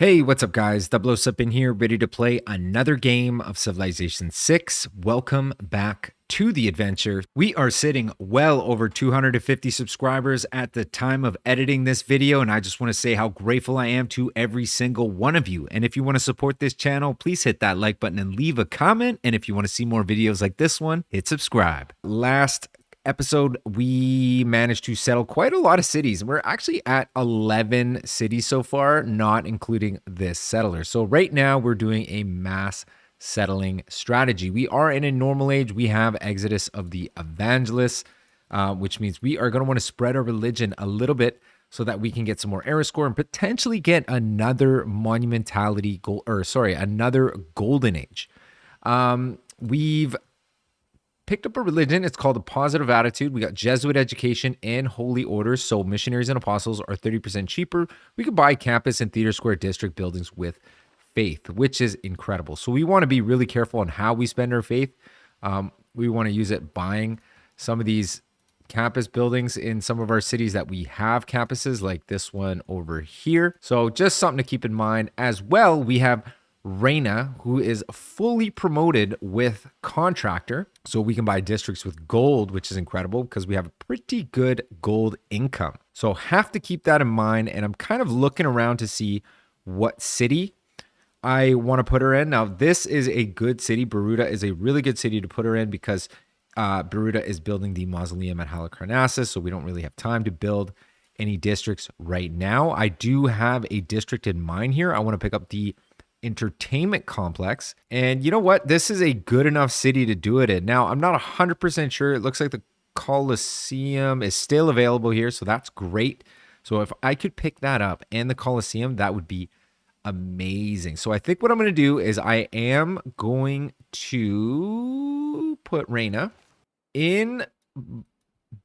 Hey, what's up guys? Double Sub in here, ready to play another game of Civilization 6. Welcome back to the adventure. We are sitting well over 250 subscribers at the time of editing this video, and I just want to say how grateful I am to every single one of you. And if you want to support this channel, please hit that like button and leave a comment. And if you want to see more videos like this one, hit subscribe. Last episode, we managed to settle quite a lot of cities. We're actually at 11 cities so far, not including this settler. So right now we're doing a mass settling strategy. We are in a normal age. We have Exodus of the Evangelists, which means we are going to want to spread our religion a little bit so that we can get some more era score and potentially get another monumentality goal, another golden age. We've picked up a religion. It's called a positive attitude. We got Jesuit education and holy orders. So missionaries and apostles are 30% cheaper. We could buy campus and theater square district buildings with faith, which is incredible. So we want to be really careful on how we spend our faith. We want to use it buying some of these campus buildings in some of our cities that we have campuses, like this one over here. So just something to keep in mind. As well, we have Reina, who is fully promoted with contractor, so we can buy districts with gold, which is incredible because we have a pretty good gold income. So have to keep that in mind, and I'm kind of looking around to see what city I want to put her in. Now, this is a good city. Baruta is a really good city to put her in because Baruta is building the mausoleum at Halicarnassus, so we don't really have time to build any districts right now. I do have a district in mind here. I want to pick up the entertainment complex, and you know what, this is a good enough city to do it in. Now, I'm not 100% sure. It looks like the Colosseum is still available here, so that's great. So if I could pick that up and the Colosseum, that would be amazing. So I think what I'm going to do is I am going to put Reina in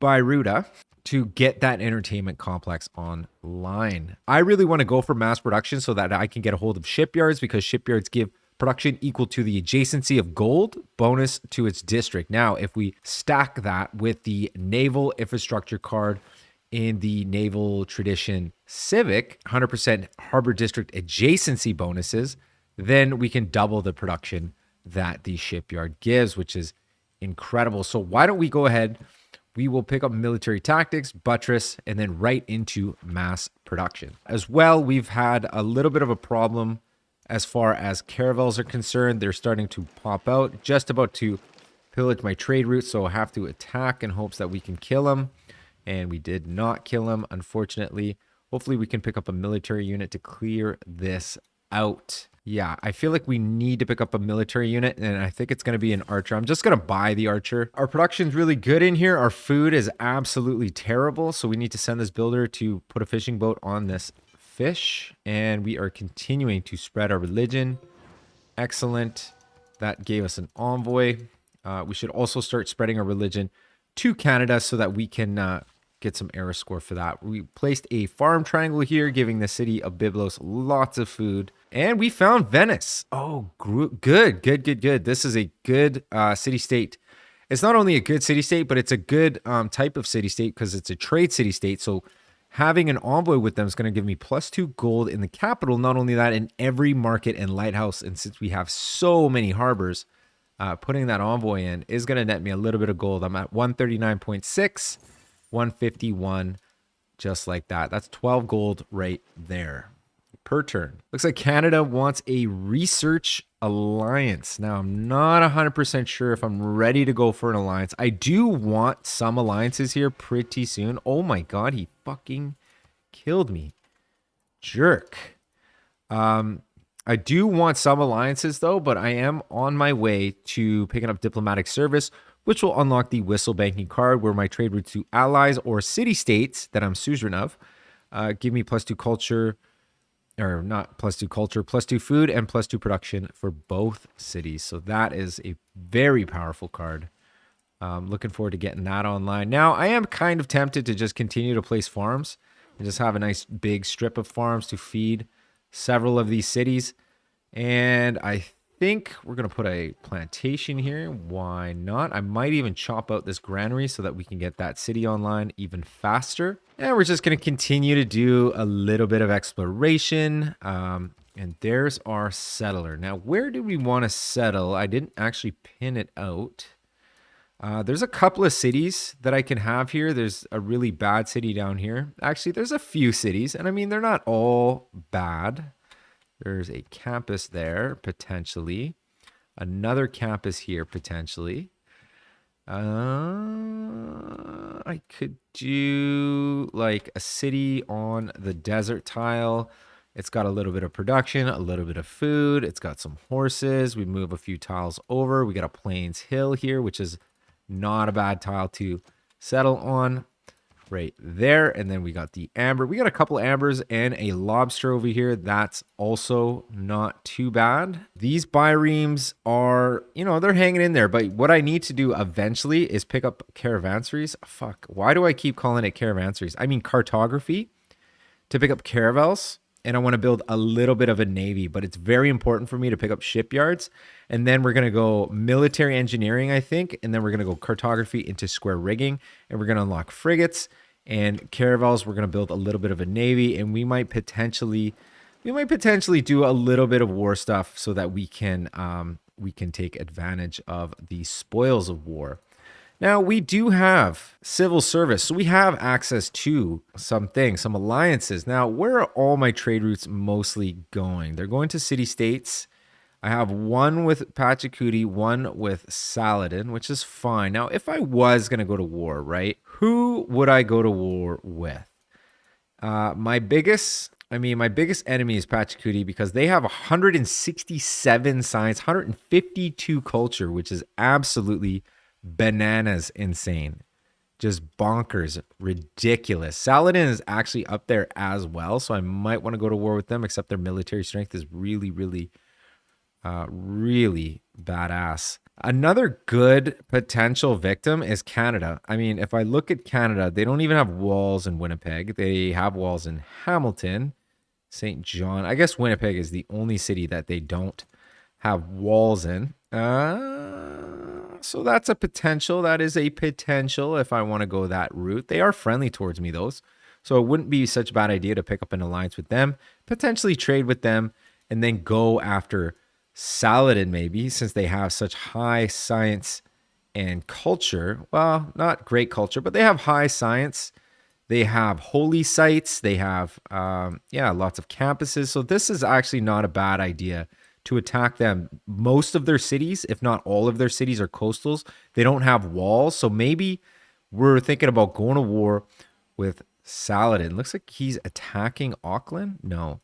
Baruta to get that entertainment complex online. I really want to go for mass production so that I can get a hold of shipyards, because shipyards give production equal to the adjacency of gold bonus to its district. Now, if we stack that with the naval infrastructure card in the naval tradition civic, 100% harbor district adjacency bonuses, then we can double the production that the shipyard gives, which is incredible. So why don't we go ahead? We will pick up military tactics, buttress, and then right into mass production. As well, we've had a little bit of a problem as far as caravels are concerned. They're starting to pop out, just about to pillage my trade route, so I have to attack in hopes that we can kill them. And we did not kill him, unfortunately. Hopefully we can pick up a military unit to clear this out. Yeah, I feel like we need to pick up a military unit, and I think it's going to be an archer. I'm just going to buy the archer. Our production's really good in here. Our food is absolutely terrible, so we need to send this builder to put a fishing boat on this fish, and we are continuing to spread our religion. Excellent. That gave us an envoy. We should also start spreading our religion to Canada so that we can get some era score for that. We placed a farm triangle here, giving the city of Byblos lots of food. And we found Venice. Oh, good. This is a good city-state. It's not only a good city-state, but it's a good type of city-state because it's a trade city-state. So having an envoy with them is going to give me +2 gold in the capital. Not only that, in every market and lighthouse. And since we have so many harbors, putting that envoy in is going to net me a little bit of gold. I'm at 139.6, 151, just like that. That's 12 gold right there per turn. Looks like Canada wants a research alliance. Now, I'm not 100% sure if I'm ready to go for an alliance. I do want some alliances here pretty soon. Oh my god, he fucking killed me. Jerk. I do want some alliances though, but I am on my way to picking up diplomatic service, which will unlock the whistle banking card where my trade routes to allies or city-states that I'm suzerain of give me +2 culture, or not +2 culture, +2 food, and +2 production for both cities. So that is a very powerful card. Looking forward to getting that online. Now, I am kind of tempted to just continue to place farms and just have a nice big strip of farms to feed several of these cities. And I think we're going to put a plantation here. Why not? I might even chop out this granary so that we can get that city online even faster. And we're just going to continue to do a little bit of exploration. And there's our settler. Now, where do we want to settle? I didn't actually pin it out. There's a couple of cities that I can have here. There's a really bad city down here. Actually, there's a few cities, and I mean, they're not all bad. There's a campus there, potentially. Another campus here, potentially. I could do like a city on the desert tile. It's got a little bit of production, a little bit of food. It's got some horses. We move a few tiles over. We got a plains hill here, which is not a bad tile to settle on right there. And then we got the amber. We got a couple ambers and a lobster over here. That's also not too bad. These biremes are, you know, they're hanging in there. But what I need to do eventually is pick up caravanseries. Fuck, why do I keep calling it caravanseries? I mean cartography to pick up caravels. And I want to build a little bit of a navy, but it's very important for me to pick up shipyards. And then we're going to go military engineering, I think. And then we're going to go cartography into square rigging. And we're going to unlock frigates and caravels. We're going to build a little bit of a navy. And we might potentially do a little bit of war stuff so that we can take advantage of the spoils of war. Now, we do have civil service, so we have access to some things, some alliances. Now, where are all my trade routes mostly going? They're going to city-states. I have one with Pachacooty, one with Saladin, which is fine. Now, if I was going to go to war, right, who would I go to war with? My biggest enemy is Pachacooty because they have 167 science, 152 culture, which is absolutely bananas insane. Just bonkers, ridiculous. Saladin is actually up there as well, so I might want to go to war with them, except their military strength is really, really, really badass. Another good potential victim is Canada. I mean, if I look at Canada, they don't even have walls in Winnipeg. They have walls in Hamilton, St. John. I guess Winnipeg is the only city that they don't have walls in. So that's a potential. That is a potential if I want to go that route. They are friendly towards me, though. So it wouldn't be such a bad idea to pick up an alliance with them, potentially trade with them, and then go after Saladin maybe, since they have such high science and culture. Well, not great culture, but they have high science. They have holy sites. They have, lots of campuses. So this is actually not a bad idea to attack them. Most of their cities, if not all of their cities, are coastals. They don't have walls. So maybe we're thinking about going to war with Saladin. Looks like he's attacking Auckland. No,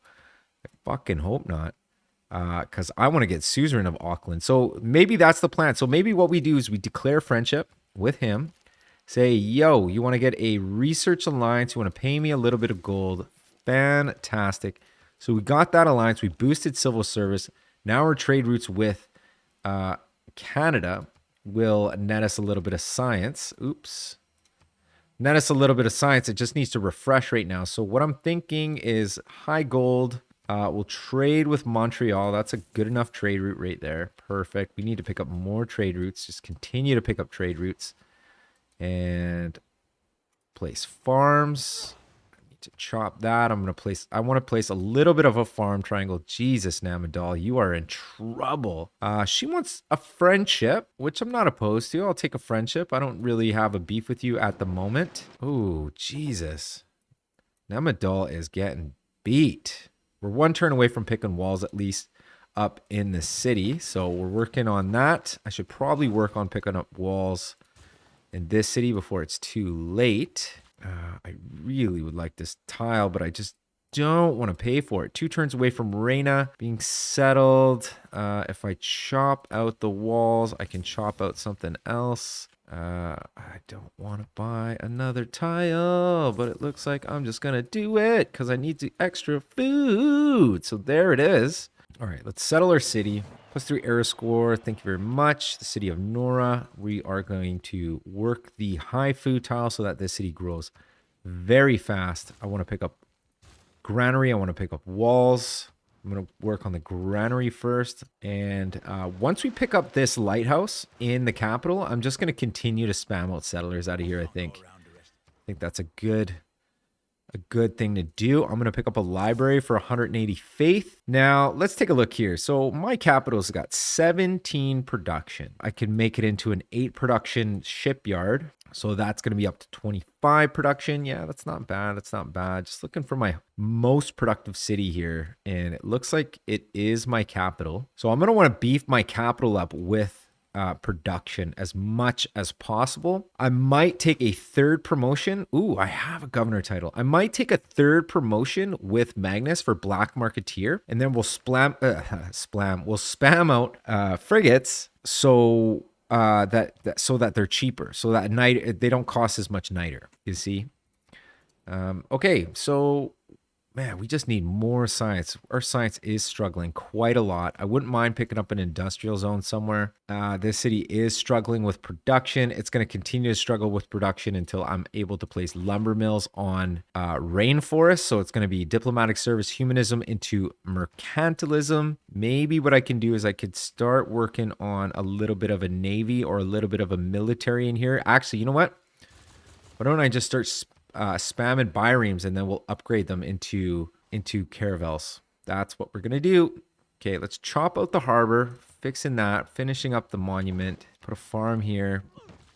I fucking hope not. Because I want to get suzerain of Auckland. So maybe that's the plan. So maybe what we do is we declare friendship with him. Say, yo, you want to get a research alliance. You want to pay me a little bit of gold. Fantastic. So we got that alliance. We boosted civil service. Now our trade routes with Canada will net us a little bit of science. Oops. Net us a little bit of science. It just needs to refresh right now. So what I'm thinking is high gold. We'll trade with Montreal. That's a good enough trade route right there. Perfect. We need to pick up more trade routes. Just continue to pick up trade routes. And place farms. To chop that, I want to place a little bit of a farm triangle. Jesus, Namadal, you are in trouble. She wants a friendship, which I'm not opposed to. I'll take a friendship. I don't really have a beef with you at the moment. Oh, Jesus. Namadal is getting beat. We're one turn away from picking walls, at least up in the city. So we're working on that. I should probably work on picking up walls in this city before it's too late. I really would like this tile, but I just don't want to pay for it. 2 turns away from Reina being settled. If I chop out the walls, I can chop out something else. I don't want to buy another tile, but it looks like I'm just going to do it because I need the extra food. So there it is. All right, let's settle our city. +3 error score. Thank you very much. The city of Nora. We are going to work the high food tile so that this city grows very fast. I want to pick up granary. I want to pick up walls. I'm going to work on the granary first. And once we pick up this lighthouse in the capital, I'm just going to continue to spam out settlers out of here, I think. I think that's a good a good thing to do. I'm going to pick up a library for 180 faith. Now, let's take a look here. So my capital's got 17 production. I can make it into an 8 production shipyard. So that's going to be up to 25 production. Yeah, that's not bad. That's not bad. Just looking for my most productive city here. And it looks like it is my capital. So I'm going to want to beef my capital up with production as much as possible. I might take a 3rd promotion. Ooh, I have a governor title. I might take a 3rd promotion with Magnus for Black Marketeer. And then we'll spam out frigates so that they're cheaper, so that they don't cost as much niter, you see. Okay, so man, we just need more science. Our science is struggling quite a lot. I wouldn't mind picking up an industrial zone somewhere. This city is struggling with production. It's going to continue to struggle with production until I'm able to place lumber mills on rainforests. So it's going to be diplomatic service, humanism into mercantilism. Maybe what I can do is I could start working on a little bit of a navy or a little bit of a military in here. Actually, you know what? Why don't I just start spamming biremes, and then we'll upgrade them into caravels. That's what we're gonna do. Okay, let's chop out the harbor, fixing that, finishing up the monument, put a farm here.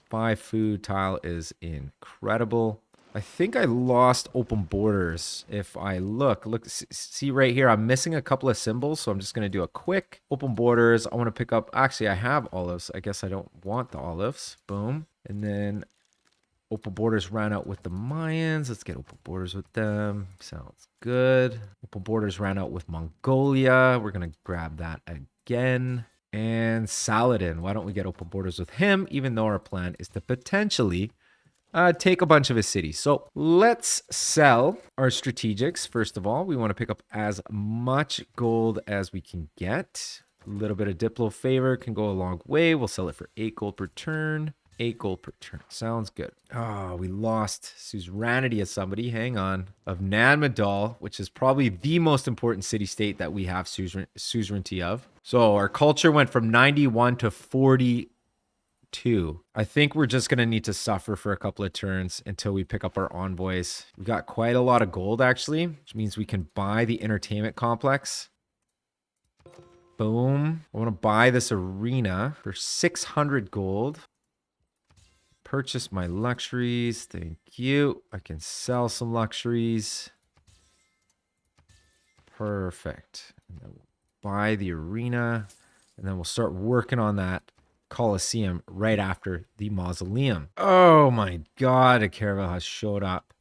5 food tile is incredible. I think I lost open borders. If I look, see right here, I'm missing a couple of symbols, so I'm just gonna do a quick open borders. I want to pick up, actually I have olives. I guess I don't want the olives. Boom. And then open borders ran out with the Mayans. Let's get open borders with them. Sounds good. Open borders ran out with Mongolia. We're going to grab that again. And Saladin. Why don't we get open borders with him, even though our plan is to potentially take a bunch of his cities. So let's sell our strategics. First of all, we want to pick up as much gold as we can get. A little bit of Diplo favor can go a long way. We'll sell it for 8 gold per turn. 8 gold per turn. Sounds good. Oh, we lost suzerainty of somebody. Hang on. Of Nanmadal, which is probably the most important city-state that we have suzerainty of. So our culture went from 91 to 42. I think we're just going to need to suffer for a couple of turns until we pick up our envoys. We got quite a lot of gold, actually, which means we can buy the entertainment complex. Boom. I want to buy this arena for 600 gold. Purchase my luxuries. Thank you. I can sell some luxuries. Perfect. And then we'll buy the arena. And then we'll start working on that Colosseum right after the mausoleum. Oh my God, a caravel has showed up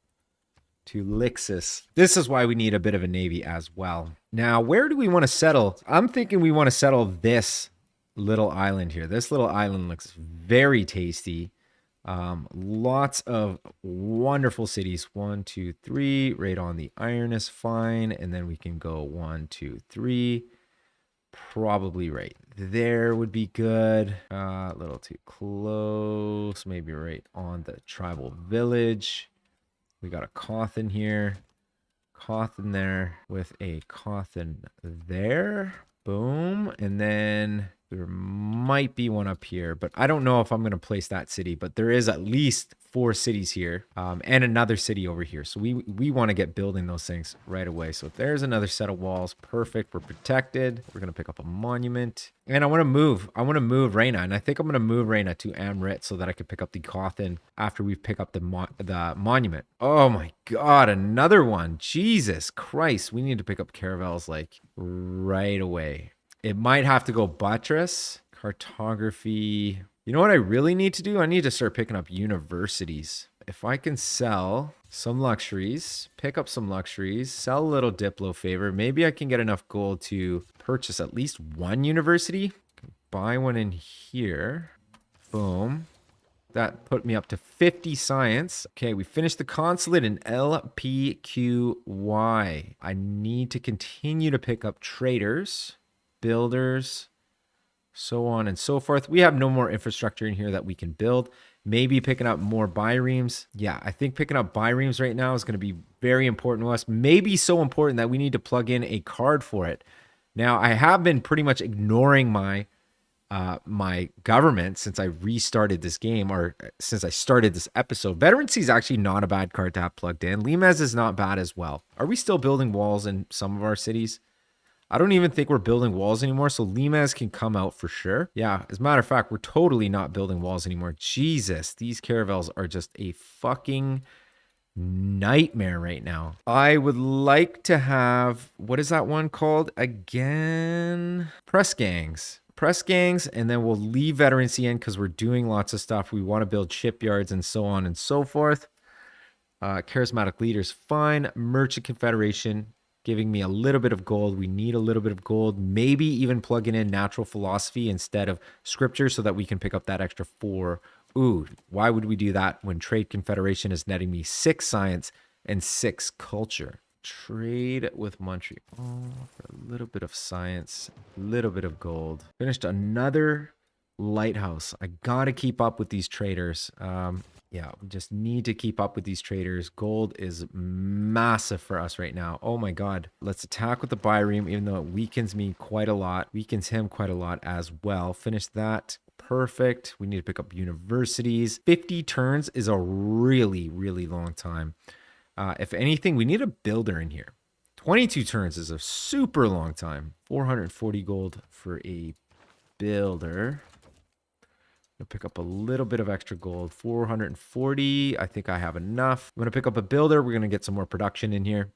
to Lixus. This is why we need a bit of a navy as well. Now, where do we want to settle? I'm thinking we want to settle this little island here. This little island looks very tasty. Lots of wonderful cities. 1, 2, 3, right on the iron is fine. And then we can go 1, 2, 3, probably right there would be good. A little too close, maybe right on the tribal village. We got a Cawthon here, Cawthon there with a Cawthon there. Boom. And then there might be one up here, but I don't know if I'm going to place that city, but there is at least 4 cities here and another city over here. So we want to get building those things right away. So there's another set of walls. Perfect. We're protected. We're going to pick up a monument. And I want to move Reina. And I think I'm going to move Reina to Amrit so that I can pick up the Cawthon after we pick up the monument. Oh my God, another one. Jesus Christ. We need to pick up caravels like right away. It might have to go buttress, cartography. You know what I really need to do? I need to start picking up universities. If I can sell some luxuries, pick up some luxuries, sell a little Diplo favor, maybe I can get enough gold to purchase at least 1 university. Buy one in here. Boom. That put me up to 50 science. Okay, we finished the consulate in LPQY. I need to continue to pick up traders, builders, so on and so forth. We have no more infrastructure in here that we can build. Maybe picking up more biremes. Yeah, I think picking up biremes right now is going to be very important to us. Maybe so important that we need to plug in a card for it. Now, I have been pretty much ignoring my my government since I restarted this game, or since I started this episode. Veterancy is actually not a bad card to have plugged in. Limes is not bad as well. Are we still building walls in some of our cities? I don't even think we're building walls anymore, so Limes can come out for sure. Yeah, as a matter of fact, we're totally not building walls anymore. Jesus, these caravels are just a fucking nightmare right now. I would like to have, what is that one called again? Press gangs. Press gangs, and then we'll leave veterancy in because we're doing lots of stuff. We want to build shipyards and so on and so forth. Charismatic leaders, fine. Merchant Confederation, giving me a little bit of gold. We need a little bit of gold. Maybe even plugging in natural philosophy instead of scripture so that we can pick up that extra 4. Ooh, why would we do that when Trade Confederation is netting me 6 science and 6 culture? Trade with Montreal for a little bit of science, a little bit of gold. Finished another lighthouse. I gotta keep up with these traders. Yeah, we just need to keep up with these traders. Gold is massive for us right now. Oh my god. Let's attack with the Byreme, even though it weakens me quite a lot. Weakens him quite a lot as well. Finish that. Perfect. We need to pick up universities. 50 turns is a really, really long time. If anything, we need a builder in here. 22 turns is a super long time. 440 gold for a builder. I'll pick up a little bit of extra gold. 440. I think I have enough. I'm going to pick up a builder. We're going to get some more production in here.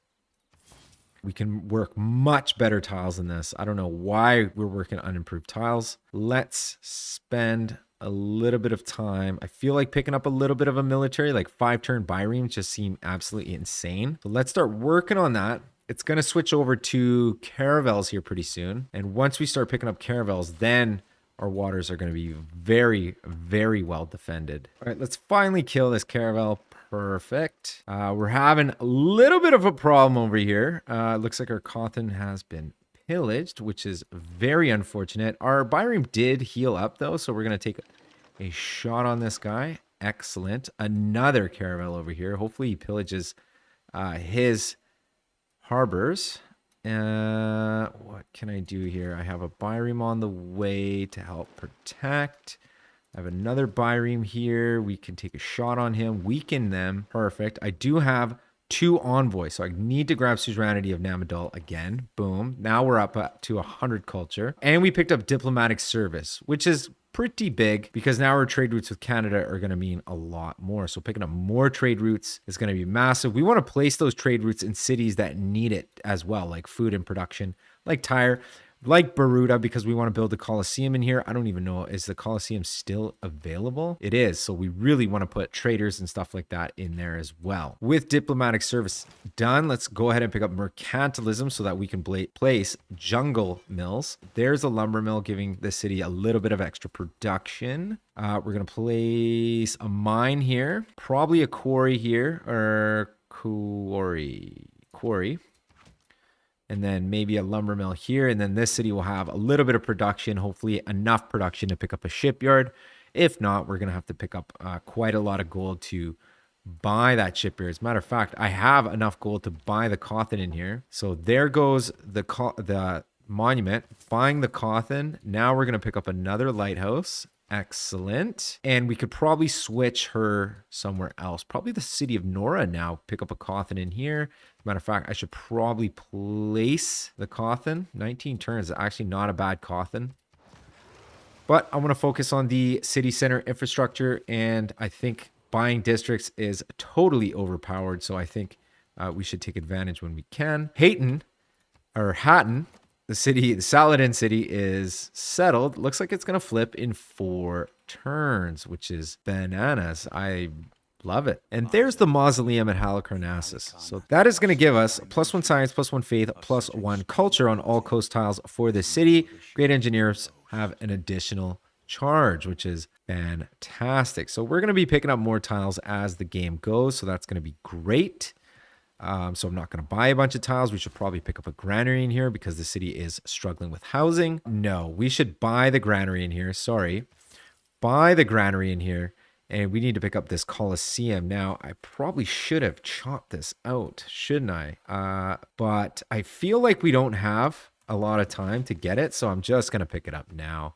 We can work much better tiles than this. I don't know why we're working unimproved tiles. Let's spend a little bit of time. I feel like picking up a little bit of a military, like 5-turn Byremes just seem absolutely insane. So let's start working on that. It's going to switch over to caravels here pretty soon. And once we start picking up caravels, then our waters are going to be very, very well defended. All right, let's finally kill this caravel. Perfect. We're having a little bit of a problem over here. Looks like our Cawthon has been pillaged, which is very unfortunate. Our Byreme did heal up though, so we're going to take a shot on this guy. Excellent. Another caravel over here. Hopefully he pillages his harbors. What can I do here? I have a Byreme on the way to help protect. I have another Byreme here. We can take a shot on him, weaken them. Perfect. I do have 2 envoys, so I need to grab Suzerainty of Namadol again. Boom. Now we're up to 100 culture. And we picked up Diplomatic Service, which is pretty big because now our trade routes with Canada are going to mean a lot more. So picking up more trade routes is going to be massive. We want to place those trade routes in cities that need it as well, like food and production, like Tyre, like Baruta, because we want to build the Colosseum in here. I don't even know, is the Colosseum still available? It is, so we really want to put traders and stuff like that in there as well. With diplomatic service done, let's go ahead and pick up mercantilism so that we can place jungle mills. There's a lumber mill giving the city a little bit of extra production. We're going to place a mine here, probably a quarry here, or quarry. And then maybe a lumber mill here. And then this city will have a little bit of production, hopefully enough production to pick up a shipyard. If not, we're going to have to pick up quite a lot of gold to buy that shipyard. As a matter of fact, I have enough gold to buy the Cawthon in here. So there goes the monument, buying the Cawthon. Now we're going to pick up another lighthouse. Excellent. And we could probably switch her somewhere else. Probably the city of Nora now. Pick up a Cawthon in here. Matter of fact, I should probably place the Cawthon. 19 turns is actually not a bad Cawthon. But I want to focus on the city center infrastructure. And I think buying districts is totally overpowered. So I think we should take advantage when we can. Hatton, the Saladin city is settled. Looks like it's going to flip in 4 turns, which is bananas. I love it. And there's the mausoleum at Halicarnassus. So that is going to give us +1 science, +1 faith, +1 culture on all coast tiles for the city. Great engineers have an additional charge, which is fantastic. So we're going to be picking up more tiles as the game goes. So that's going to be great. So I'm not going to buy a bunch of tiles. We should probably pick up a granary in here because the city is struggling with housing. No, we should buy the granary in here. Sorry. Buy the granary in here. And we need to pick up this Colosseum. Now, I probably should have chopped this out, shouldn't I? But I feel like we don't have a lot of time to get it. So I'm just going to pick it up now.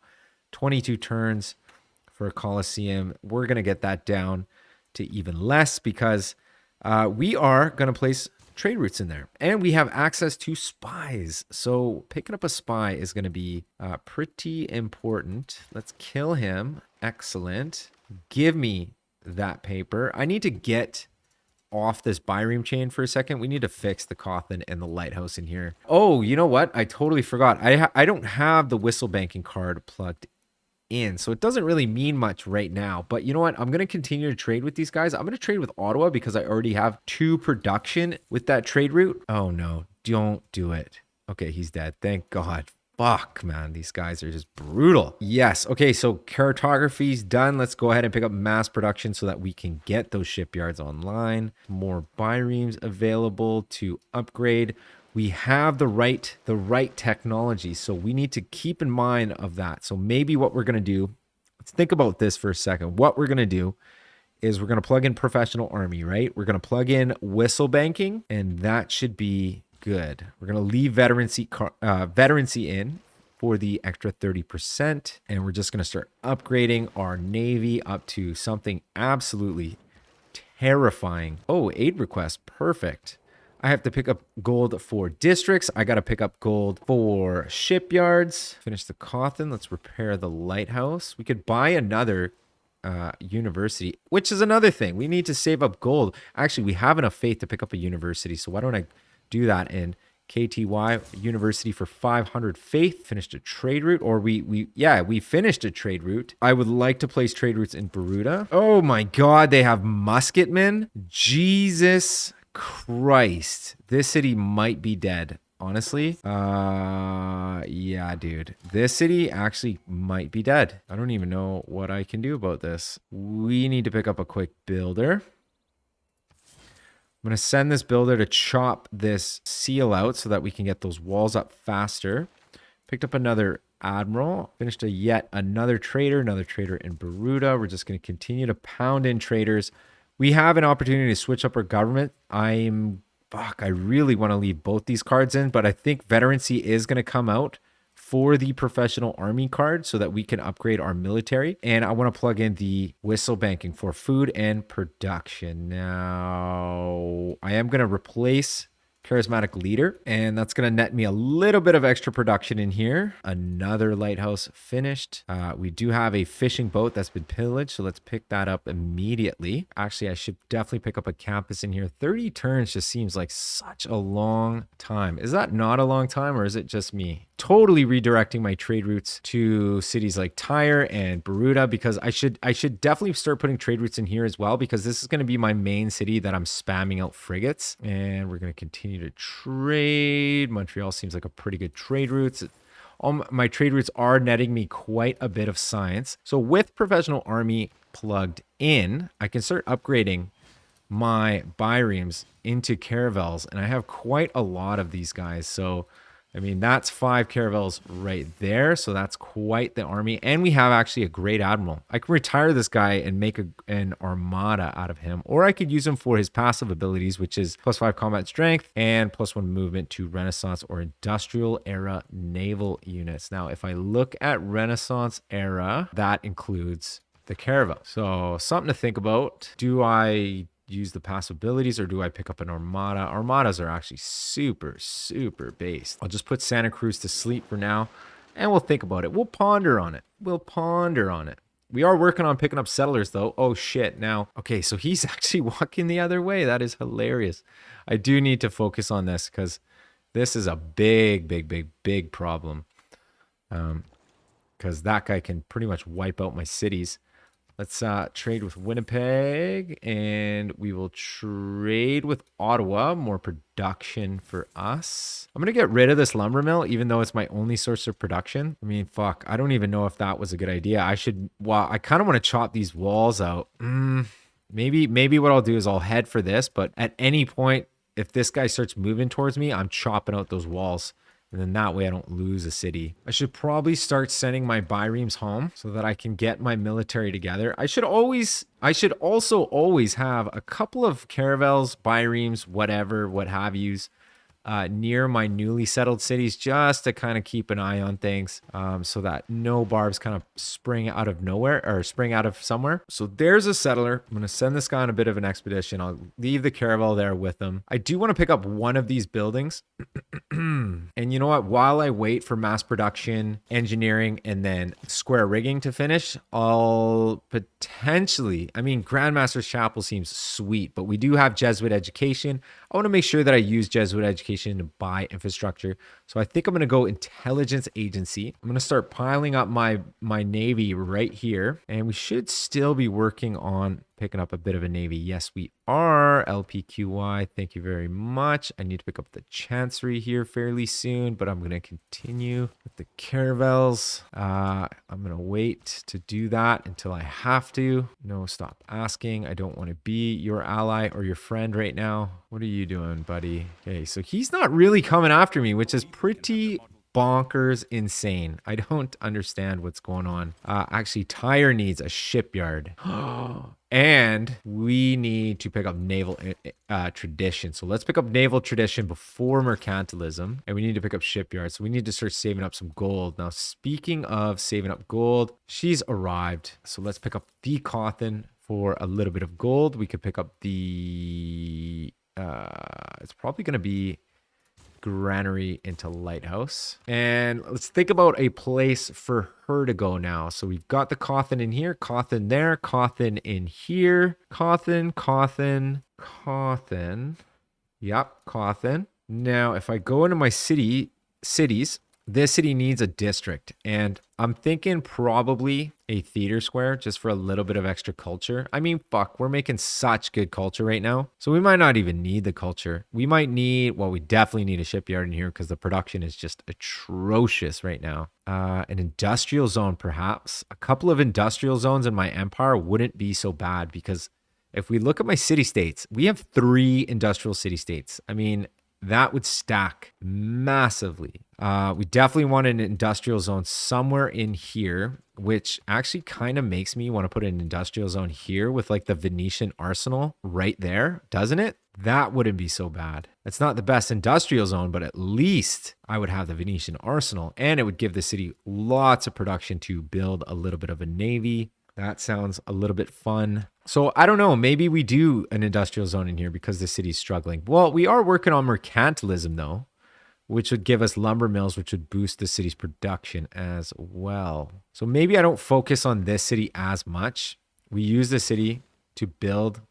22 turns for a Coliseum. We're going to get that down to even less because we are going to place trade routes in there. And we have access to spies. So picking up a spy is going to be pretty important. Let's kill him. Excellent. Give me that paper. I need to get off this bireme chain for a second. We need to fix the Cawthon and the lighthouse in here. Oh, you know what? I totally forgot. I don't have the whistle banking card plugged in, so it doesn't really mean much right now. But you know what? I'm going to continue to trade with these guys. I'm going to trade with Ottawa because I already have 2 production with that trade route. Oh no, don't do it. Okay, he's dead. Thank God. Fuck, man. These guys are just brutal. Yes. Okay, so cartography's done. Let's go ahead and pick up mass production so that we can get those shipyards online. More biremes available to upgrade. We have the right technology, so we need to keep in mind of that. So maybe what we're going to do, let's think about this for a second. What we're going to do is we're going to plug in professional army, right? We're going to plug in whistle banking, and that should be good. We're going to leave veterancy in for the extra 30%, and we're just going to start upgrading our navy up to something absolutely terrifying. Oh, aid request. Perfect. I have to pick up gold for districts. I got to pick up gold for shipyards. Finish the Cawthon. Let's repair the lighthouse. We could buy another university, which is another thing. We need to save up gold. Actually, we have enough faith to pick up a university. So why don't I do that in KTY university for 500 faith? Finished a trade route, or we finished a trade route. I would like to place trade routes in Baruta. Oh my God, they have musketmen. Jesus Christ, this city might be dead, honestly. Yeah, dude, this city actually might be dead. I don't even know what I can do about this. We need to pick up a quick builder. I'm going to send this builder to chop this seal out so that we can get those walls up faster. Picked up another admiral. Finished yet another trader in Baruta. We're just going to continue to pound in traders. We have an opportunity to switch up our government. I really want to leave both these cards in, but I think veterancy is going to come out for the professional army card so that we can upgrade our military. And I want to plug in the whistle banking for food and production. Now, I am going to replace charismatic leader, and that's going to net me a little bit of extra production in here. Another lighthouse finished. We do have a fishing boat that's been pillaged, so let's pick that up immediately. Actually, I should definitely pick up a campus in here. 30 turns just seems like such a long time. Is that not a long time, or is it just me? Totally redirecting my trade routes to cities like Tyre and Baruta, because I should definitely start putting trade routes in here as well, because this is going to be my main city that I'm spamming out frigates. And we're going to continue to trade. Montreal seems like a pretty good trade routes. All my trade routes are netting me quite a bit of science. So with professional army plugged in, I can start upgrading my biremes into caravels, and I have quite a lot of these guys. So I mean, that's 5 caravels right there. So that's quite the army. And we have actually a great admiral. I can retire this guy and make an armada out of him. Or I could use him for his passive abilities, which is +5 combat strength and +1 movement to Renaissance or Industrial Era naval units. Now, if I look at Renaissance Era, that includes the caravel. So something to think about. Do I use the passive abilities, or do I pick up an armada? Armadas are actually super based. I'll just put Santa Cruz to sleep for now, and we'll think about it. We'll ponder on it. We are working on picking up settlers though. Oh shit. Now, okay, so he's actually walking the other way. That is hilarious. I do need to focus on this because this is a big problem. Because that guy can pretty much wipe out my cities. Let's trade with Winnipeg, and we will trade with Ottawa. More production for us. I'm going to get rid of this lumber mill, even though it's my only source of production. I mean, fuck, I don't even know if that was a good idea. I kind of want to chop these walls out. Maybe what I'll do is I'll head for this, but at any point, if this guy starts moving towards me, I'm chopping out those walls. And then that way I don't lose a city. I should probably start sending my biremes home so that I can get my military together. I should also always have a couple of caravels, biremes, whatever, what have yous, near my newly settled cities just to kind of keep an eye on things so that no barbs kind of spring out of nowhere or spring out of somewhere. So there's a settler. I'm going to send this guy on a bit of an expedition. I'll leave the caravel there with him. I do want to pick up one of these buildings. And you know what? While I wait for mass production, engineering, and then square rigging to finish, I'll potentially, I mean, Grandmaster's Chapel seems sweet, but we do have Jesuit education. I want to make sure that I use Jesuit education to buy infrastructure. So I think I'm going to go intelligence agency. I'm going to start piling up my navy right here. And we should still be working on picking up a bit of a navy. Yes, we are. LPQY, thank you very much. I need to pick up the Chancery here fairly soon, but I'm going to continue with the caravels. I'm going to wait to do that until I have to. No, stop asking. I don't want to be your ally or your friend right now. What are you doing, buddy? Okay, so he's not really coming after me, which is pretty bonkers insane. I don't understand what's going on. Actually, Tyre needs a shipyard. And we need to pick up naval tradition. So let's pick up naval tradition before mercantilism. And we need to pick up shipyards. So we need to start saving up some gold. Now, speaking of saving up gold, she's arrived. So let's pick up the Cawthon for a little bit of gold. We could pick up the... it's probably going to be granary into lighthouse. And let's think about a place for her to go now. So we've got the Cawthon in here, Cawthon there, Cawthon in here, Cawthon. Yep, Cawthon. Now, if I go into my cities, this city needs a district, and I'm thinking probably a theater square just for a little bit of extra culture. I mean, fuck, we're making such good culture right now. So we might not even need the culture. We might need, well, we definitely need a shipyard in here because the production is just atrocious right now. An industrial zone, perhaps. A couple of industrial zones in my empire wouldn't be so bad because if we look at my city-states, we have 3 industrial city-states. I mean, that would stack massively. We definitely want an industrial zone somewhere in here, which actually kind of makes me want to put an industrial zone here with like the Venetian arsenal right there, doesn't it? That wouldn't be so bad. It's not the best industrial zone, but at least I would have the Venetian arsenal, and it would give the city lots of production to build a little bit of a navy. That sounds a little bit fun. So I don't know, maybe we do an industrial zone in here because the city's struggling. Well, we are working on mercantilism though, which would give us lumber mills, which would boost the city's production as well. So maybe I don't focus on this city as much. We use the city to build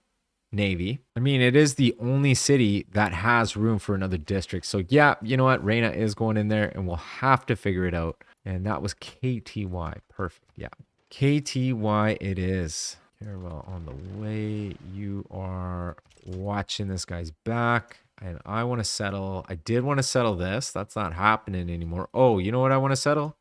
navy. I mean, it is the only city that has room for another district. So yeah, you know what? Reina is going in there and we'll have to figure it out. And that was KTY. Perfect. Yeah. KTY it is. Caravel on the way. You are watching this guy's back. And I want to settle. I did want to settle this. That's not happening anymore. Oh, you know what I want to settle?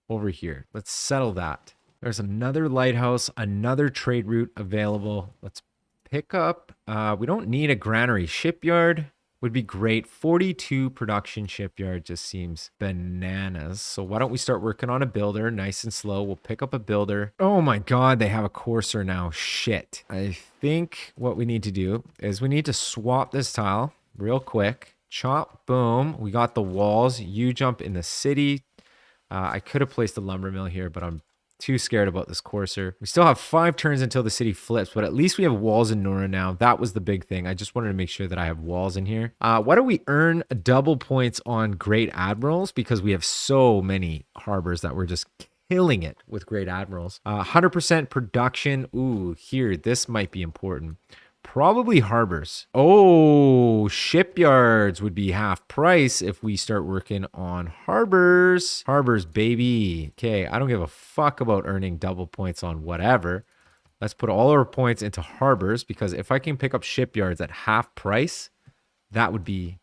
Over here. Let's settle that. There's another lighthouse, another trade route available. Let's pick up. We don't need a granary. Shipyard would be great. 42 production shipyard just seems bananas. So why don't we start working on a builder nice and slow. We'll pick up a builder. Oh my God, they have a courser now. Shit. I think what we need to do is we need to swap this tile real quick. Chop, boom. We got the walls. You jump in the city. I could have placed a lumber mill here, but I'm too scared about this courser. We still have 5 turns until the city flips, but at least we have walls in Nora now. That was the big thing. I just wanted to make sure that I have walls in here. Why don't we earn double points on Great Admirals? Because we have so many harbors that we're just killing it with Great Admirals. 100% production. Ooh, here, this might be important. Probably harbors. Oh, shipyards would be half price if we start working on harbors. Harbors, baby. Okay, I don't give a fuck about earning double points on whatever. Let's put all our points into harbors because if I can pick up shipyards at half price, that would be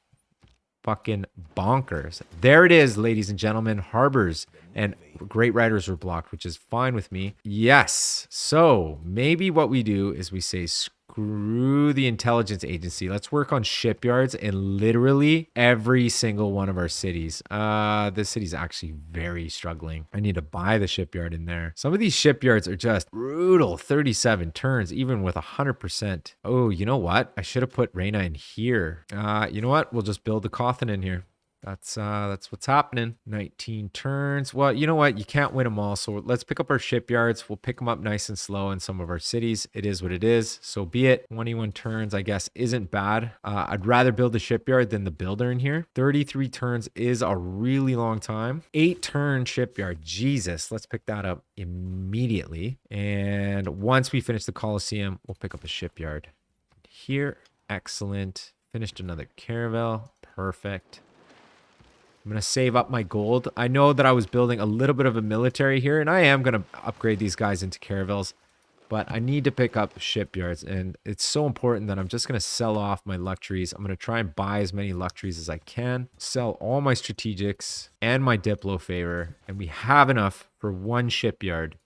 fucking bonkers. There it is, ladies and gentlemen. Harbors and Great Riders were blocked, which is fine with me. Yes. So maybe what we do is we say Screw the intelligence agency. Let's work on shipyards in literally every single one of our cities. This city's actually very struggling. I need to buy the shipyard in there. Some of these shipyards are just brutal. 37 turns, even with 100%. Oh, you know what? I should have put Reyna in here. You know what? We'll just build the Cawthon in here. That's what's happening. 19 turns. Well, you know what? You can't win them all. So let's pick up our shipyards. We'll pick them up nice and slow in some of our cities. It is what it is. So be it. 21 turns, I guess, isn't bad. I'd rather build the shipyard than the builder in here. 33 turns is a really long time. 8-turn shipyard. Jesus. Let's pick that up immediately. And once we finish the Colosseum, we'll pick up a shipyard here. Excellent. Finished another caravel. Perfect. I'm going to save up my gold. I know that I was building a little bit of a military here, and I am going to upgrade these guys into caravels, but I need to pick up shipyards, and it's so important that I'm just going to sell off my luxuries. I'm going to try and buy as many luxuries as I can, sell all my strategics and my Diplo favor, and we have enough for one shipyard.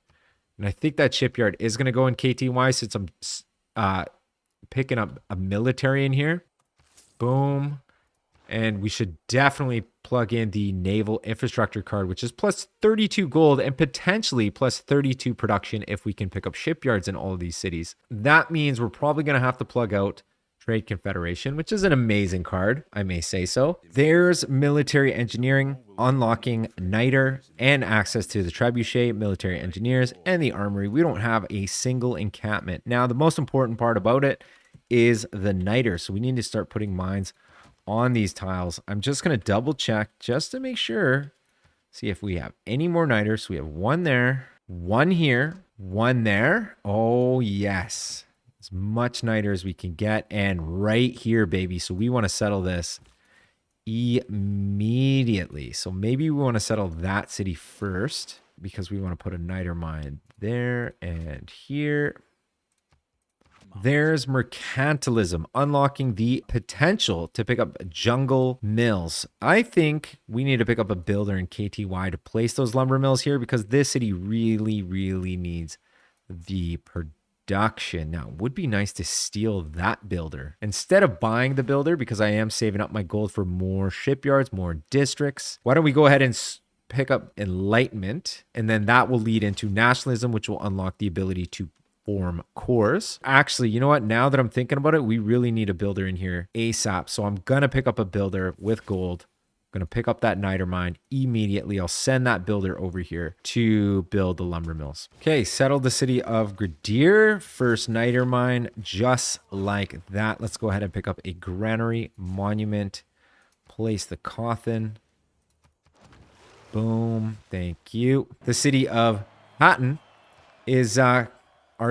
And I think that shipyard is going to go in KTY since I'm picking up a military in here. Boom. And we should definitely plug in the naval infrastructure card, which is plus 32 gold and potentially plus 32 production if we can pick up shipyards in all of these cities. That means we're probably going to have to plug out Trade Confederation, which is an amazing card, I may say so. There's military engineering, unlocking Niter, and access to the trebuchet, military engineers, and the armory. We don't have a single encampment. Now, the most important part about it is the Niter. So we need to start putting mines on these tiles. I'm just going to double check just to make sure. See if we have any more niters. So we have one there, one here, one there. Oh, yes. As much niter as we can get. And right here, baby. So we want to settle this immediately. So maybe we want to settle that city first because we want to put a niter mine there and here. There's mercantilism, unlocking the potential to pick up jungle mills. I think we need to pick up a builder in KTY to place those lumber mills here because this city really, really needs the production. Now, it would be nice to steal that builder instead of buying the builder because I am saving up my gold for more shipyards, more districts. Why don't we go ahead and pick up enlightenment, and then that will lead into nationalism, which will unlock the ability to form cores. Actually, you know what? Now that I'm thinking about it, we really need a builder in here ASAP. So I'm going to pick up a builder with gold. I'm going to pick up that niter mine immediately. I'll send that builder over here to build the lumber mills. Okay, settled the city of Gradier. First niter mine, just like that. Let's go ahead and pick up a granary monument. Place the Cawthon. Boom. Thank you. The city of Hatton is our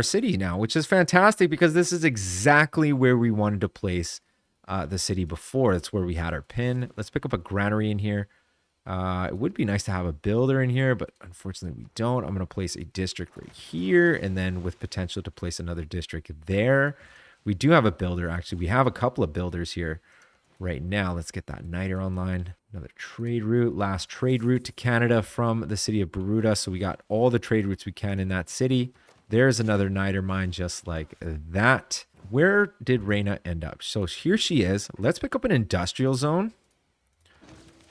city now, which is fantastic because this is exactly where we wanted to place the city before. That's where we had our pin. Let's pick up a granary in here. It would be nice to have a builder in here, but unfortunately we don't. I'm going to place a district right here and then with potential to place another district there. We do have a builder. Actually, we have a couple of builders here right now. Let's get that niter online. Another trade route, last trade route to Canada from the city of Baruta. So we got all the trade routes we can in that city. There's another niter mine just like that. Where did Reyna end up? So here she is. Let's pick up an industrial zone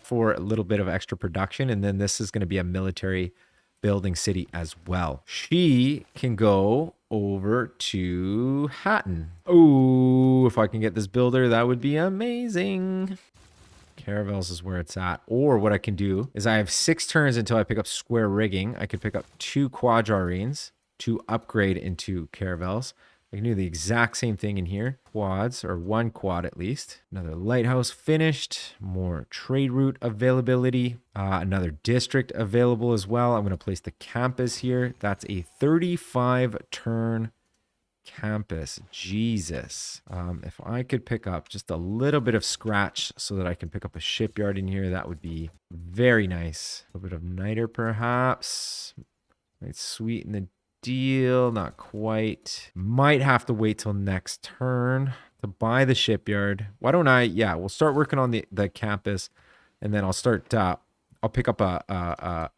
for a little bit of extra production. And then this is going to be a military building city as well. She can go over to Hatton. Oh, if I can get this builder, that would be amazing. Caravels is where it's at. Or what I can do is I have 6 turns until I pick up square rigging. I could pick up 2 quadrarines to upgrade into caravels. I can do the exact same thing in here. Quads, or 1 quad at least. Another lighthouse finished. More trade route availability. Another district available as well. I'm going to place the campus here. That's a 35 turn campus. Jesus. If I could pick up just a little bit of scratch so that I can pick up a shipyard in here, that would be very nice. A little bit of niter perhaps. Might sweeten the deal. Not quite. Might have to wait till next turn to buy the shipyard. Why don't I? Yeah, we'll start working on the campus, and then I'll start. I'll pick up a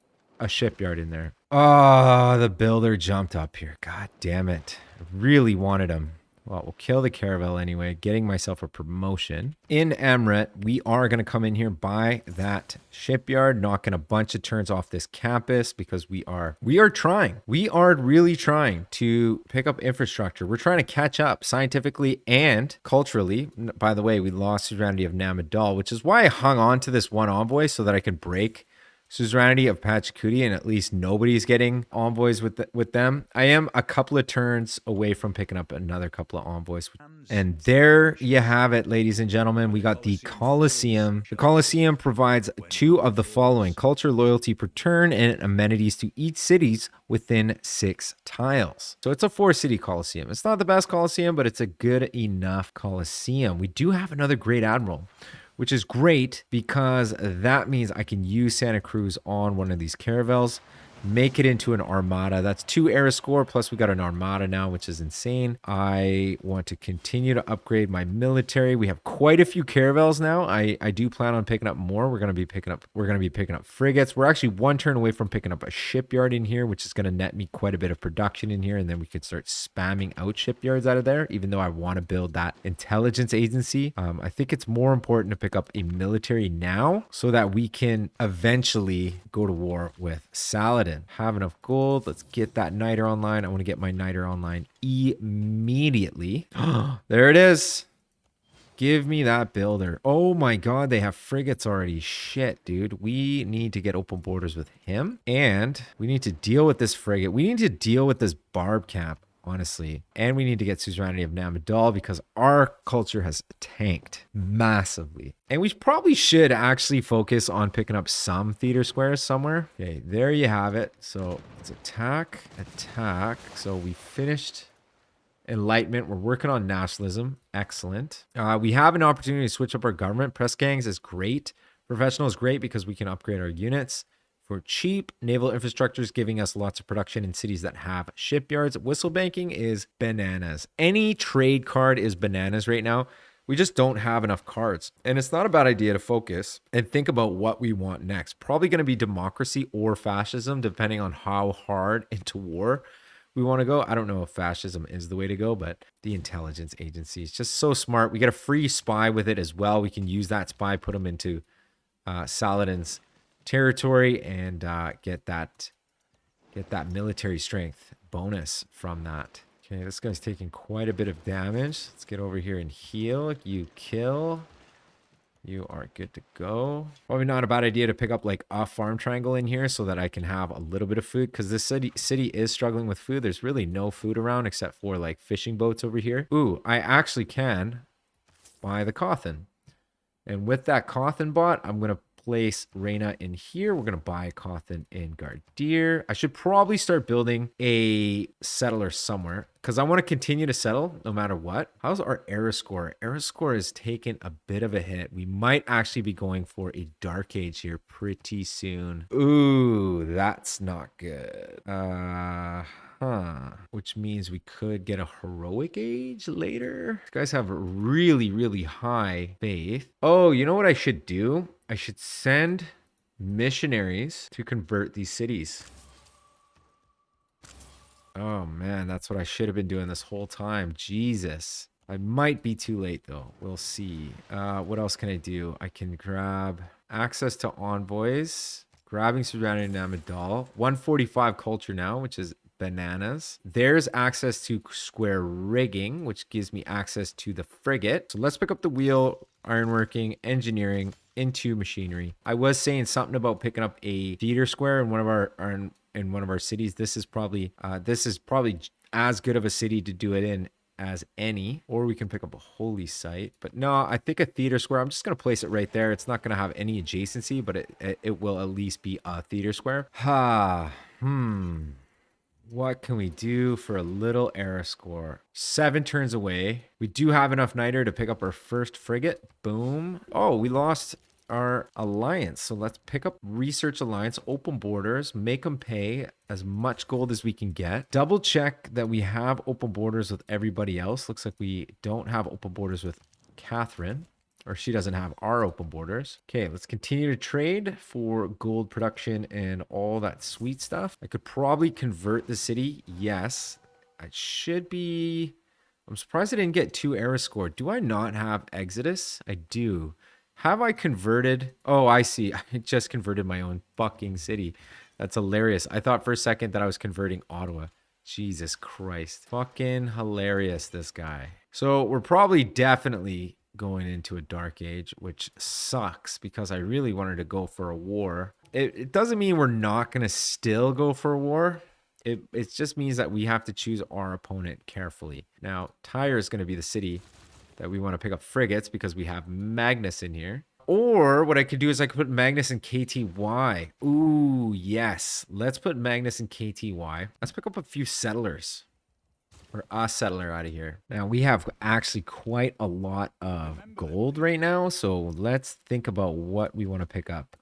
shipyard in there. Oh, the builder jumped up here. God damn it! I really wanted him. Well, we'll kill the caravel anyway, getting myself a promotion. In Emret, we are going to come in here, buy that shipyard, knocking a bunch of turns off this campus because we are trying. We are really trying to pick up infrastructure. We're trying to catch up scientifically and culturally. By the way, we lost Suzerainty of Namadal, which is why I hung on to this one envoy so that I could break suzerainty of Pachacuti, and at least nobody's getting envoys with them. I am a couple of turns away from picking up another couple of envoys. And there you have it, ladies and gentlemen. We got the Colosseum. The Colosseum provides 2 of the following: culture, loyalty per turn, and amenities to each cities within 6 tiles. So it's a 4-city Colosseum. It's not the best Colosseum, but it's a good enough Colosseum. We do have another great admiral, which is great because that means I can use Santa Cruz on one of these caravels, make it into an armada. That's 2 era score, plus we got an armada now, which is insane. I want to continue to upgrade my military. We have quite a few caravels now. I do plan on picking up more. We're going to be picking up frigates. We're actually 1 turn away from picking up a shipyard in here, which is going to net me quite a bit of production in here, and then we could start spamming out shipyards out of there, even though I want to build that intelligence agency. I think it's more important to pick up a military now so that we can eventually go to war with Saladin. Have enough gold. Let's get that niter online. I want to get my niter online immediately. There it is. Give me that builder. Oh my god, they have frigates already. Shit, dude. We need to get open borders with him, and we need to deal with this frigate. We need to deal with this barb cap, honestly. And we need to get suzerainty of Namadal because our culture has tanked massively. And we probably should actually focus on picking up some theater squares somewhere. Okay, there you have it. So let's attack. So we finished Enlightenment. We're working on nationalism. Excellent. We have an opportunity to switch up our government. Press gangs is great. Professional is great because we can upgrade our units for cheap. Naval infrastructure is giving us lots of production in cities that have shipyards. Whistle banking is bananas. Any trade card is bananas right now. We just don't have enough cards. And it's not a bad idea to focus and think about what we want next. Probably going to be democracy or fascism, depending on how hard into war we want to go. I don't know if fascism is the way to go, but the intelligence agency is just so smart. We get a free spy with it as well. We can use that spy, put them into Saladin's territory, and get that military strength bonus from that. Okay, this guy's taking quite a bit of damage. Let's get over here and heal. You kill. You are good to go. Probably not a bad idea to pick up like a farm triangle in here so that I can have a little bit of food, because this city is struggling with food. There's really no food around except for like fishing boats over here. Ooh, I actually can buy the Cawthon. And with that Cawthon bot, I'm going to place Reyna in here. We're going to buy Cawthon in Gardir. I should probably start building a settler somewhere because I want to continue to settle no matter what. How's our era score? Era score has taken a bit of a hit. We might actually be going for a dark age here pretty soon. Ooh, that's not good. Which means we could get a heroic age later. These guys have really, really high faith. Oh, you know what I should do? I should send missionaries to convert these cities. Oh man, that's what I should have been doing this whole time. Jesus. I might be too late though. We'll see. What else can I do? I can grab access to envoys. Grabbing Suzerainty Namadal. 145 culture now, which is bananas. There's access to square rigging, which gives me access to the frigate. So let's pick up the wheel, ironworking, engineering into machinery. I was saying something about picking up a theater square in one of our cities. This is probably as good of a city to do it in as any, or we can pick up a holy site. But no, I think a theater square, I'm just going to place it right there. It's not going to have any adjacency, but it will at least be a theater square. What can we do for a little era score? 7 turns away. We do have enough niter to pick up our first frigate. Boom. Oh, we lost our alliance. So let's pick up research alliance, open borders, make them pay as much gold as we can get. Double check that we have open borders with everybody else. Looks like we don't have open borders with Catherine, or she doesn't have our open borders. Okay, let's continue to trade for gold production and all that sweet stuff. I could probably convert the city. Yes, I should be I'm surprised I didn't get 2 era score. Do I not have Exodus? I do. Have I converted? Oh, I see. I just converted my own fucking city. That's hilarious. I thought for a second that I was converting Ottawa. Jesus Christ. Fucking hilarious, this guy. So we're probably definitely going into a dark age, which sucks because I really wanted to go for a war. It doesn't mean we're not going to still go for a war. It just means that we have to choose our opponent carefully. Now, Tyre is going to be the city that we want to pick up frigates because we have Magnus in here. Or what I could do is I could put Magnus in KTY. Ooh, yes. Let's put Magnus in KTY. Let's pick up a few settlers. Or a settler out of here. Now, we have actually quite a lot of gold right now. So let's think about what we want to pick up.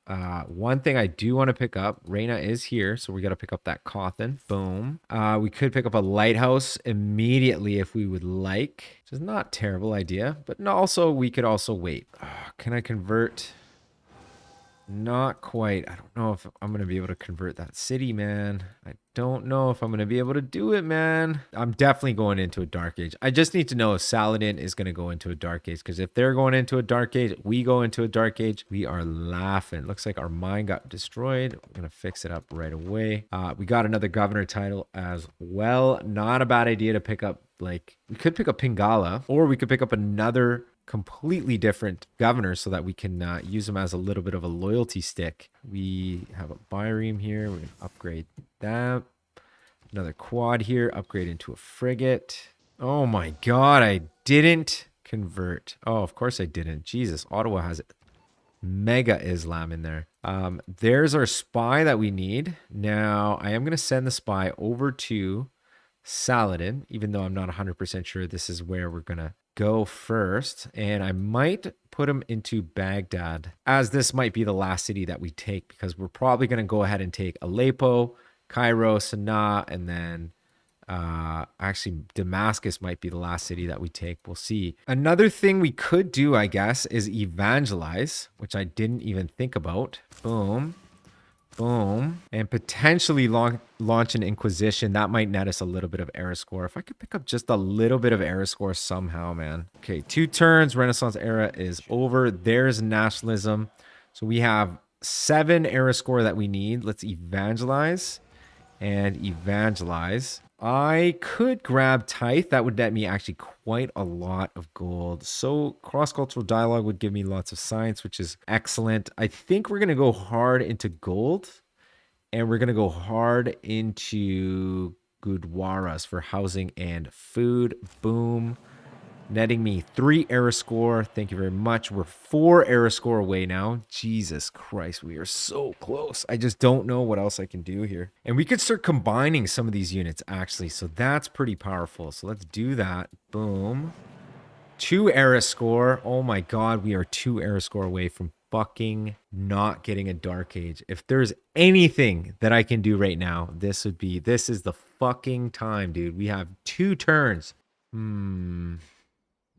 One thing I do want to pick up, Reyna is here. So we got to pick up that Cawthon. Boom. We could pick up a lighthouse immediately if we would like. Which is not a terrible idea. But also, we could also wait. Can I convert? Not quite. I don't know if I'm going to be able to convert that city, man. I don't know if I'm going to be able to do it, man. I'm definitely going into a dark age. I just need to know if Saladin is going to go into a dark age. Because if they're going into a dark age, we go into a dark age, we are laughing. Looks like our mine got destroyed. We're going to fix it up right away. We got another governor title as well. Not a bad idea to pick up. Like, we could pick up Pingala, or we could pick up another completely different governor so that we can use them as a little bit of a loyalty stick. We have a Byreme here. We're going to upgrade that. Another quad here. Upgrade into a frigate. Oh my god, I didn't convert. Oh, of course I didn't. Jesus, Ottawa has mega Islam in there. There's our spy that we need. Now, I am going to send the spy over to Saladin, even though I'm not 100% sure this is where we're going to go first. And I might put him into Baghdad, as this might be the last city that we take, because we're probably going to go ahead and take Aleppo, Cairo, Sana'a, and then actually Damascus might be the last city that we take. We'll see. Another thing we could do, I guess, is evangelize, which I didn't even think about. Boom. Boom. And potentially launch an Inquisition. That might net us a little bit of era score. If I could pick up just a little bit of era score somehow, man. Okay, 2 turns. Renaissance era is over. There's nationalism. So we have 7 era score that we need. Let's evangelize and evangelize. I could grab Tithe. That would net me actually quite a lot of gold. So cross-cultural dialogue would give me lots of science, which is excellent. I think we're going to go hard into gold. And we're going to go hard into Gurdwaras for housing and food. Boom. Netting me 3 era score. Thank you very much. We're 4 era score away now. Jesus Christ, we are so close. I just don't know what else I can do here. And we could start combining some of these units, actually. So that's pretty powerful. So let's do that. Boom. 2 era score. Oh my God, we are 2 era score away from fucking not getting a dark age. If there's anything that I can do right now, this is the fucking time, dude. We have 2 turns.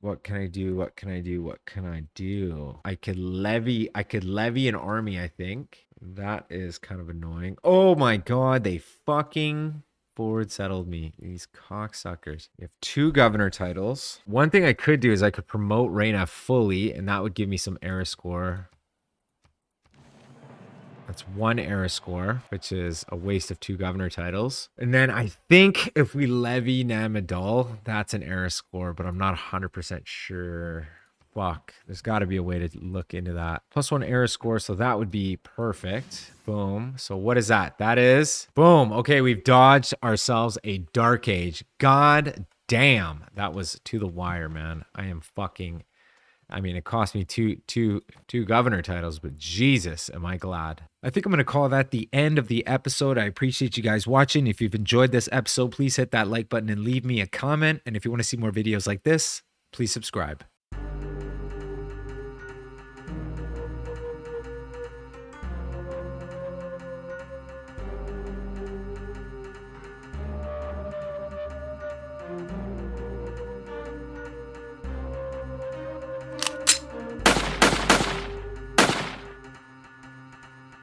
What can I do? What can I do? What can I do? I could levy an army, I think. That is kind of annoying. Oh my God, they fucking forward settled me. These cocksuckers. We have 2 governor titles. One thing I could do is I could promote Reyna fully, and that would give me some era score. That's 1 era score, which is a waste of 2 governor titles. And then I think if we levy Namadal, that's an era score, but I'm not 100% sure. Fuck, there's got to be a way to look into that. +1 era score, so that would be perfect. Boom. So what is that? That is, boom. Okay, we've dodged ourselves a dark age. God damn, that was to the wire, man. I mean, it cost me two governor titles, but Jesus, am I glad. I think I'm going to call that the end of the episode. I appreciate you guys watching. If you've enjoyed this episode, please hit that like button and leave me a comment. And if you want to see more videos like this, please subscribe.